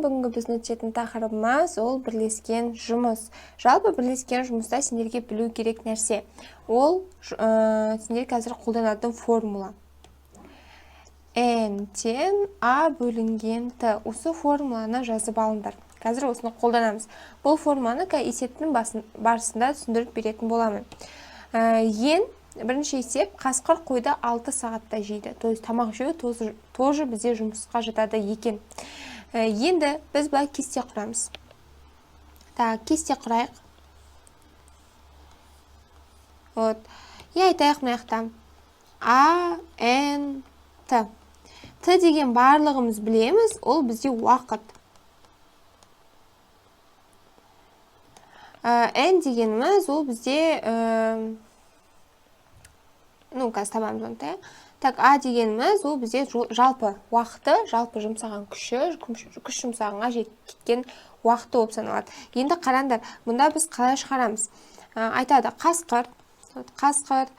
Бүгінгі біздің өтетін тақырыбымыз ол бірлескен жұмыс. Жалпы бірлескен жұмыста сендерге білу керек нәрсе. Ол сендер қазір қолданатын формула. N тең A бөлінген T. Осы формуланы жазып алыңдар. Қазір осыны қолданамыз. Бұл формуланы есептің барысында түсіндіріп беретін боламын. Ең бірінші есеп қасқыр қойды 6 сағатта жейді. То есть тамақ жеу тоже бізде жұмысқа жатады екен. Енді біз бұлай кесте құрамыз. Кесте құрайық. Айтайық мынаяқта. А, Н, Т. Т деген барлығымыз білеміз, ол бізде уақыт. Н дегеніміз ол бізде қазір табамыз оны. А дегеніміз ол бізде жалпы уақыты, жалпы жұмсаған күш жұмсағанға кеткен уақыты болып саналады. Енді қараңдар, мұнда біз қалай шығарамыз? Айтады, қасқыр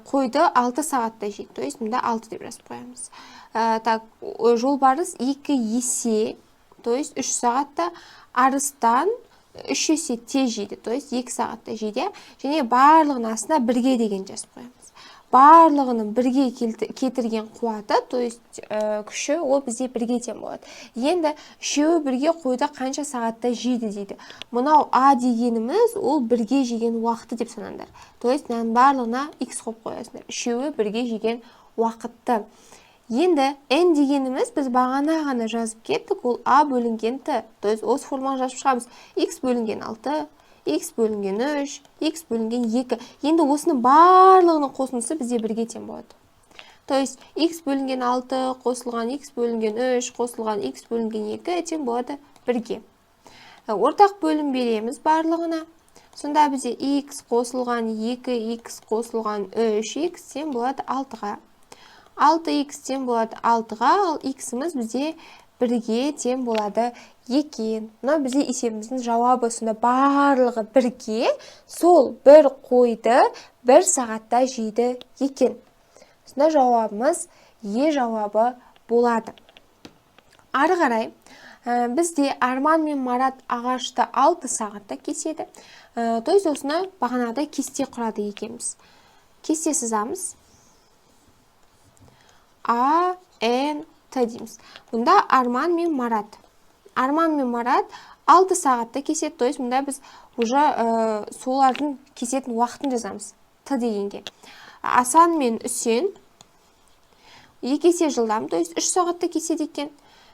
қойды 6 сағатта жейді. То есть мұнда 6 деп жазып қоямыз. Жолбарыс 2 есе, то есть 3 сағатта, арыстан 3 есе тез жейді, то есть 2 сағатта жейді. Және барлығын астына бірге деген жазып қоямыз. Барлығының бірге кетірген қуаты, то есть күші, ол бізде бірге тең болады. Енді үшеуі бірге қойды қанша сағатта жейді дейді. Мынау А дегеніміз, ол бірге жеген уақыты деп санаңдар. То есть барлығына X қойып қоясыңдар. Үшеуі бірге жеген уақытты. Енді N дегеніміз біз бағана ғана жазып кеттік, ол А бөлінген Т. То есть осы форманы жазып шығамыз. X бөлінген 6, X бөлінген 3, X бөлінген 2. Енді осының барлығының қосындысы бізде бірге тең болады. То есть X бөлінген 6, қосылған X бөлінген 3, қосылған X бөлінген 2 тең болады бірге. Ортақ бөлім береміз барлығына. Сонда бізде X қосылған 2, X қосылған 3, X тең болады 6-ға. 6X тең болады 6-ға, ал X'іміз бізде бірге тең болады екен. Мына бізде есебіміздің жауабы, сонда барлығы бірге сол бір қойды 1 сағатта жейді екен. Сонда жауабымыз Е жауабы болады. Ары қарай бізде Арман мен Марат ағашты 6 сағатта кеседі. То есть осыны бағанағыдай кесте құрады екенбіз. Кесте сызамыз. А, Н, Т дейміз. Бұнда Арман мен Марат. Арман мен Марат 6 сағатта кеседі. То есть мұнда біз уже солардың кесетін уақытын жазамыз. Т дегенге. Асан мен Үсен 2 есе жылдам. То есть 3 сағатта кеседі екен.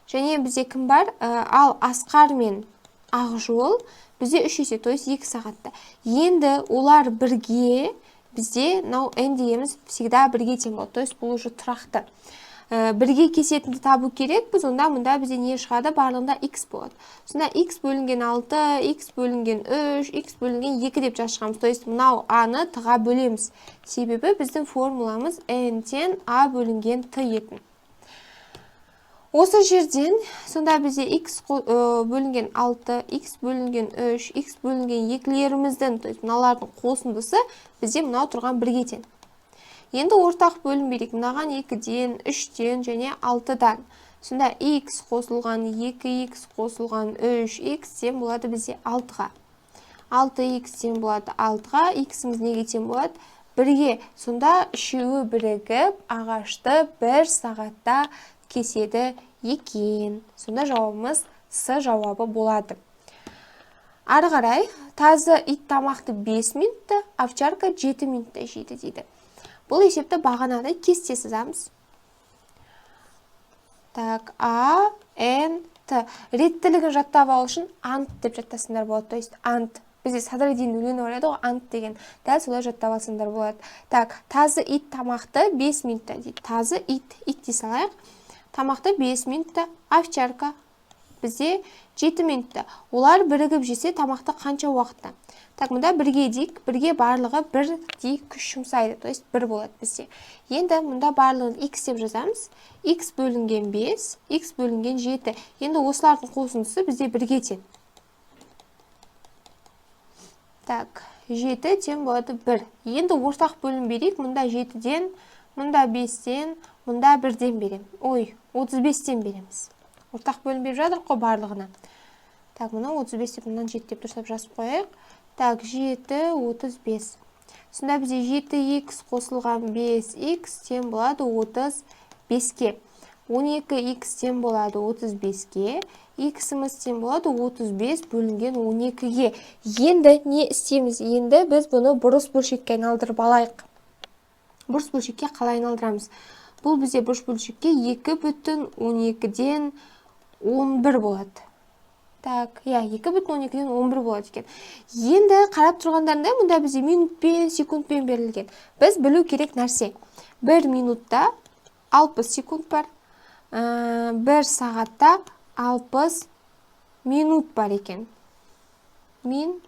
Және бізде кім бар? Ал Асқар мен Ақжол бізде 3 есе. То есть 2 сағатта. Енді олар бірге бізде N дегеніміз всегда бірге тең болады. То есть бұл уже тұрақты. Бірге кесетінді табу керек, біз онда мұнда бізде не шығады? Барлығында X болады. Сонда X бөлінген 6, X бөлінген 3, X бөлінген 2 деп жазғамыз. То есть мұнау A-ны Т-ға бөлеміз. Себебі біздің формуламыз N тең A бөлінген Т етін. Осы жерден сонда бізде X бөлінген 6, X бөлінген 3, X бөлінген 2-леріміздің, то есть мұналардың қосындысы бізде мұнау тұрған бірге тең. Енді ортақ бөлім берейік. Мынаған 2-ден, 3-ден және 6-дан. Сонда X қосылған 2X қосылған 3X тең болады бізде 6-ға. 6X тең болады 6-ға. X'іміз неге тең болады? Бірге. Сонда үшеуі бірігіп ағашты 1 сағатта кеседі екен. Сонда жауабымыз С жауабы болады. Ары қарай, тазы ит тамақты 5 минутта, овчарка 7 минутта жейді дейді. Бұл есепті бағанағыдай кесте сызамыз. А, Н, Т. Реттілігін жаттап алу үшін ант деп жаттасыңдар болады. То есть ант. Бізде Садырдин өлеңі бар еді ғой, ант деген. Дәл солай жаттап алсаңдар болады. Тазы ит тамақты 5 минутта дейді. Тазы ит дей салайық. Тамақты 5 минутта, овчарка бізде 7 минутта. Олар бірігіп жесе тамақты қанша уақытта? Мұнда бірге дейік, бірге барлығы бір дейік күш жұмсайды. То есть бір болады бізде. Енді мұнда барлығын X деп жазамыз. X бөлінген 5, X бөлінген 7. Енді осылардың қосындысы бізде бірге тең. 7 тең болады 1. Енді ортақ бөлім берейік. Мұнда 7-ден, мұнда 5-ден, мұнда 1-ден берем. 35-тен береміз. ортақ бөлім беріп жатыр қой барлығына. Так, мұны 35 деп мұнан 7 деп дұрыстап жазып қояйық. Так, 7, 35. Сонда бізде 7х қосылған 5х тең болады 35-ке. 12х тең болады 35-ке. Х-іміз тең болады 35 бөлінген 12-ге. Енді не істейміз? Енді біз бұны бұрыс бөлшекке айналдырып алайық. Бұрыс бөлшекке қалай айналдырамыз? Бұл бізде бұрыс бөлшекке 2,12-ден 11 болады. Так, 2,12-ден 11 болады екен. Енді қарап тұрғандарында мұнда бізде минутпен, секундпен берілген. Біз білу керек нәрсе. 1 минутта 60 секунд бар. 1 сағатта 60 минут бар екен. Min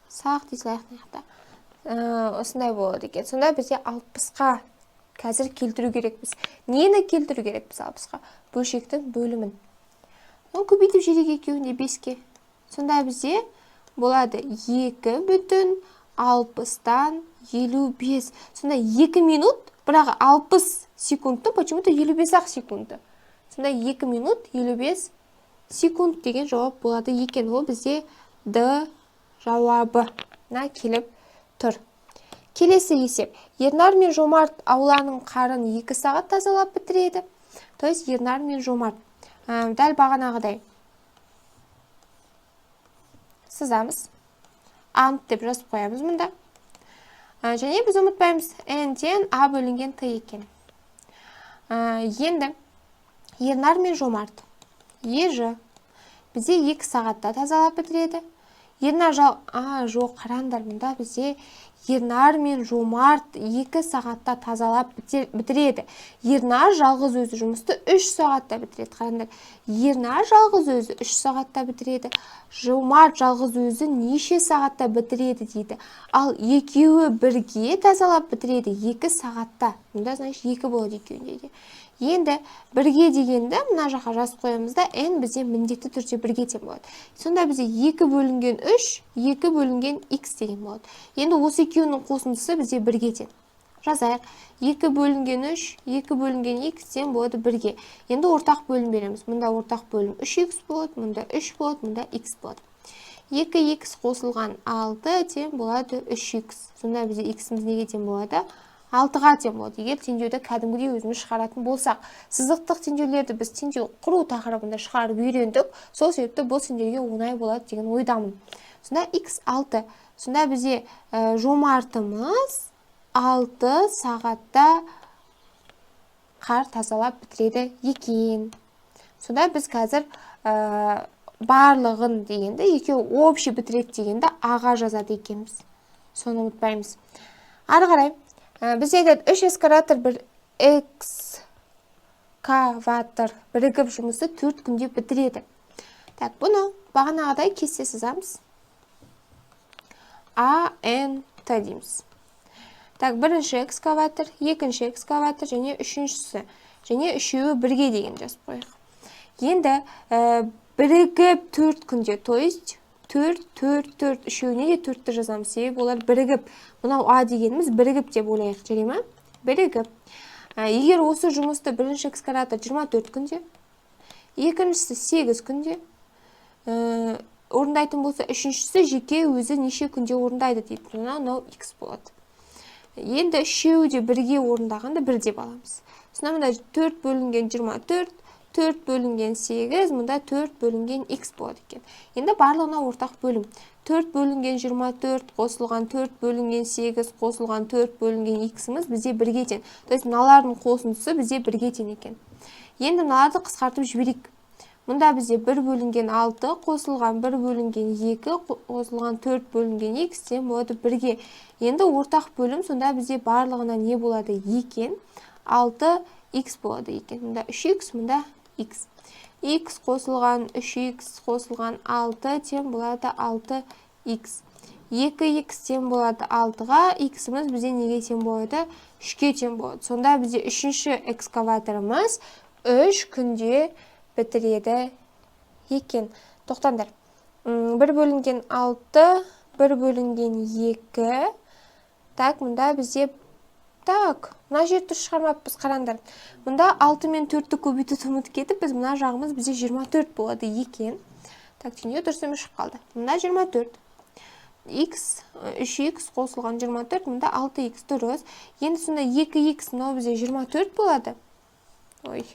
сағат дейсілайық. Осындай болады екен. Сонда бізде 60-қа қазір келтіру керекпіз. Нені келтіру керекпіз 60-қа? Бөлшектің бөлімін. Көбейтіп жіберейік екеуінде 5-ке. Сонда бізде болады 2,60-тан 55. Сонда 2 минут, бірақ 60 секундты, почему-то 55-ақ секундты. Сонда 2 минут 55 секунд деген жауап болады екен. Ол бізде Д жауабына келіп тұр. Келесі есеп. Ернар мен Жомарт ауланың қарын 2 сағат тазалап бітіреді. То есть Ернар мен Жомарт. Дәл бағанағыдай. Сызамыз. Ант деп жазып қоямыз мұнда. Және біз ұмытпаймыз. N-тен А бөлінген Т екен. Енді Ернар мен Жомарт. Ежі. Бізде 2 сағатта тазалап бітіреді. Ернар жоқ, қараңдар, мұнда бізде Ернар мен Жомарт 2 сағатта тазалап бітіреді. Ернар жалғыз өзі жұмысты 3 сағатта бітіреді. Қараңдар, Ернар жалғыз өзі 3 сағатта бітіреді. Жомарт жалғыз өзі неше сағатта бітіреді дейді. Ал екеуі бірге тазалап бітіреді 2 сағатта. Мұнда, значит, 2 болады екеуінде де. Енді бірге дегенді мына жаққа жазып қоямыз да, n бізде міндетті түрде бірге тең болады. Сонда бізде 2 бөлінген 3, 2 бөлінген x деген болады. Енді осы екеуінің қосындысы бізде бірге тең. Жазайық. 2 бөлінген 3, 2 бөлінген x тең болады бірге. Енді ортақ бөлім береміз. Мұнда ортақ бөлім 3x болады, мұнда 3 болады, мұнда x болады. 2x қосылған 6 тең болады 3x. Сонда бізде x-іміз неге тең болады? 6-ға тең болады. Егер теңдеуді кәдімгідей өзіміз шығаратын болсақ, сызықтық теңдеулерді біз теңдеу құру тақырыбында шығарып үйрендік. Сол себепті бұл сендерге оңай болады деген ойдамын. Сонда x 6. Сонда бізде Жомартымыз 6 сағатта қар тазалап бітіреді екен. Сонда біз қазір барлығын дегенді, екеуі общий бітіреді дегенді аға жазады екенбіз. Соны ұмытпаймыз. Ары қарай. Бізде айтады 3 эскаватор бір экскаватор бірігіп жұмысы 4 күнде бітіреді. Так, бұны бағанағыдай кесте сызамыз. А, Н, Т дейміз. Так, бірінші экскаватор, екінші экскаватор және үшіншісі. Және үшеуі бірге деген жазып қойық. Енді бірігіп 4 күнде, то есть 4, үшеуіне де 4-ті жазамыз. Себебі олар бірігіп. Мынау А дегеніміз бірігіп деп ойлайық, жарай ма? Бірігіп. Егер осы жұмысты бірінші экскаватор 24 күнде, екіншісі 8 күнде орындайтын болса, үшіншісі жеке өзі неше күнде орындайды дейді. Мынау X болады. Енді үшеуі де бірге орындағанда 1 деп аламыз. Сонда мұнда 4 бөлінген 24, 4 бөлінген 8, мұнда 4 бөлінген x болады екен. Енді барлығына ортақ бөлім. 4 бөлінген 24 қосылған 4 бөлінген 8 қосылған 4 бөлінген x-іміз бізде бірге тең. То есть мыналардың қосындысы бізде бірге тең екен. Енді мыналарды қысқартып жіберейік. Мұнда бізде 1 бөлінген 6 қосылған 1 бөлінген 2 қосылған 4 бөлінген x тең болады бірге. Енді ортақ бөлім сонда бізде барлығына не болады екен? 6x болады екен. Мұнда 3x, мұнда x. X қосылған 3x қосылған 6 тең болады 6x. 2x тең болады 6-ға, x-іміз бізде неге тең болады? 3-ке тең болады. Сонда бізде үшінші экскаваторымыз 3 күнде бітіреді екен. Тоқтаңдар. 1 бөлінген 6, 1 бөлінген 2. Так, мұнда бізде Так, мына жерді дұрыс шығармаппыз, қараңдар. Мұнда 6 мен 4-ті көбейтуді ұмытып кетіп, біз мына жағымыз бізде 24 болады екен. Так, түйінде дұрыс емес шығып қалды. Мұнда 24. X, 3x қосылған 24, мұнда 6x дұрыс. Енді сонда 2x мынау бізде 24 болады. Ой.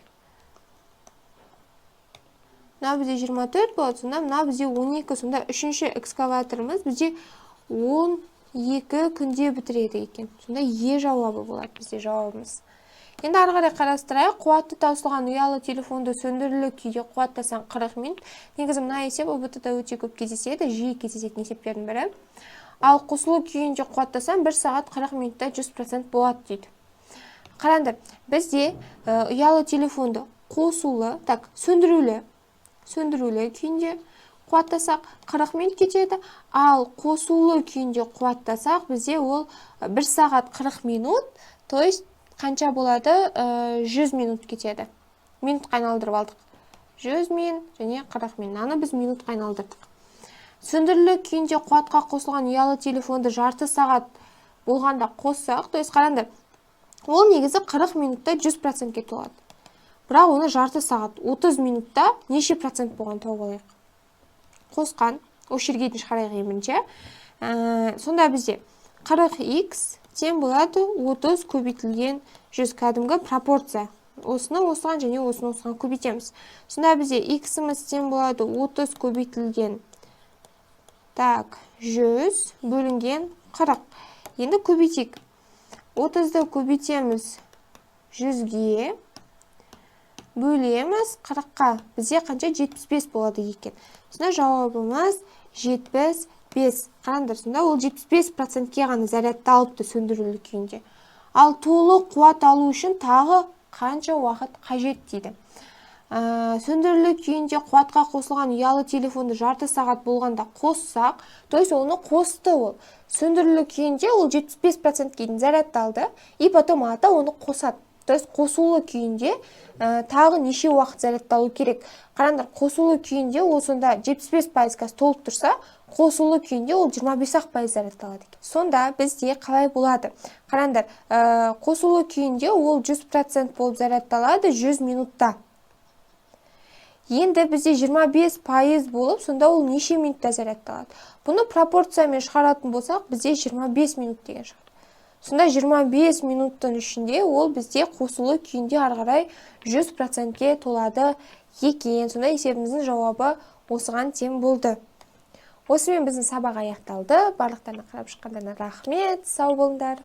Мынау бізде 24 болады, сонда мынау бізде 12, сонда үшінші экскаваторымыз бізде 12 күнде бітіреді екен. Сонда жауабы болады бізде жауабымыз. Енді ары қарай қарастырайық. Қуаты таусылған ұялы телефонды сөндірулі күйде қуаттасаң 40 минут. Негізі мына есеп ОБТ-да өте көп кездеседі, жиі кездесетін есептердің бірі. Ал қосылу күйінде қуаттасаң 1 сағат 40 минутта 100% болады дейді. Қараңдар, бізде ұялы телефонды қосулы, сөндірулі күйінде қуаттасақ 40 минут кетеді, ал қосулы күйінде қуаттасақ бізде ол 1 сағат 40 минут, то есть қанша болады? 100 минут кетеді. Минутқа айналдырып алдық. 100 min және 40 min. Аны біз минутқа айналдырдық. Сөндірулі күйінде қуатқа қосылған ұялы телефонды жарты сағат болғанда қоссақ, то есть қараңдар, ол негізі 40 минутта 100% кетіп болады. Бірақ оны жарты сағат 30 минутта неше процент болған тауып алайық. Қосқан, өшіргейтін шығарайық емінше. Сонда бізде 40x тең болады 30 көбейтілген 100, кәдімгі пропорция. Осыны осыған және осыны осыған көбейтеміз. Сонда бізде x-іміз тең болады 30 көбейтілген 100 бөлінген 40. Енді көбейтейік. 30-ды көбейтеміз 100-ге, бөлеміз 40-қа. Бізде қанша? 75 болады екен. Сонда жауабымыз 75. Қараңдар, сонда ол 75%-ке ғана зарядталыпты сөндірулі күйінде. Ал толық қуат алу үшін тағы қанша уақыт қажет дейді. Сөндірулі күйінде қуатқа қосылған ұялы телефонды жарты сағат болғанда қоссақ, то есть оны қосты ол. Сөндірулі күйінде ол 75%-ке дейін зарядталды, и потом ата оны қосады. То есть қосулы күйінде тағы неше уақыт зарядталу керек. Қараңдар, қосулы күйінде ол сонда 75% газ толып тұрса, қосулы күйінде ол 25% зарядталады. Сонда бізде қалай болады? Қараңдар, қосулы күйінде ол 100% болып зарядталады 100 минутта. Енді бізде 25% болып, сонда ол неше минутта зарядталады? Бұны пропорциямен шығаратын болсақ, бізде 25 минут деген шығар. Сонда 25 минуттың ішінде ол бізде қосулы күйінде арғарай 100%-ке толады екен. Сонда есебіміздің жауабы осыған тең болды. Осымен біздің сабақ аяқталды. Барлықтарына қарап шыққандарына рахмет. Сау болыңдар.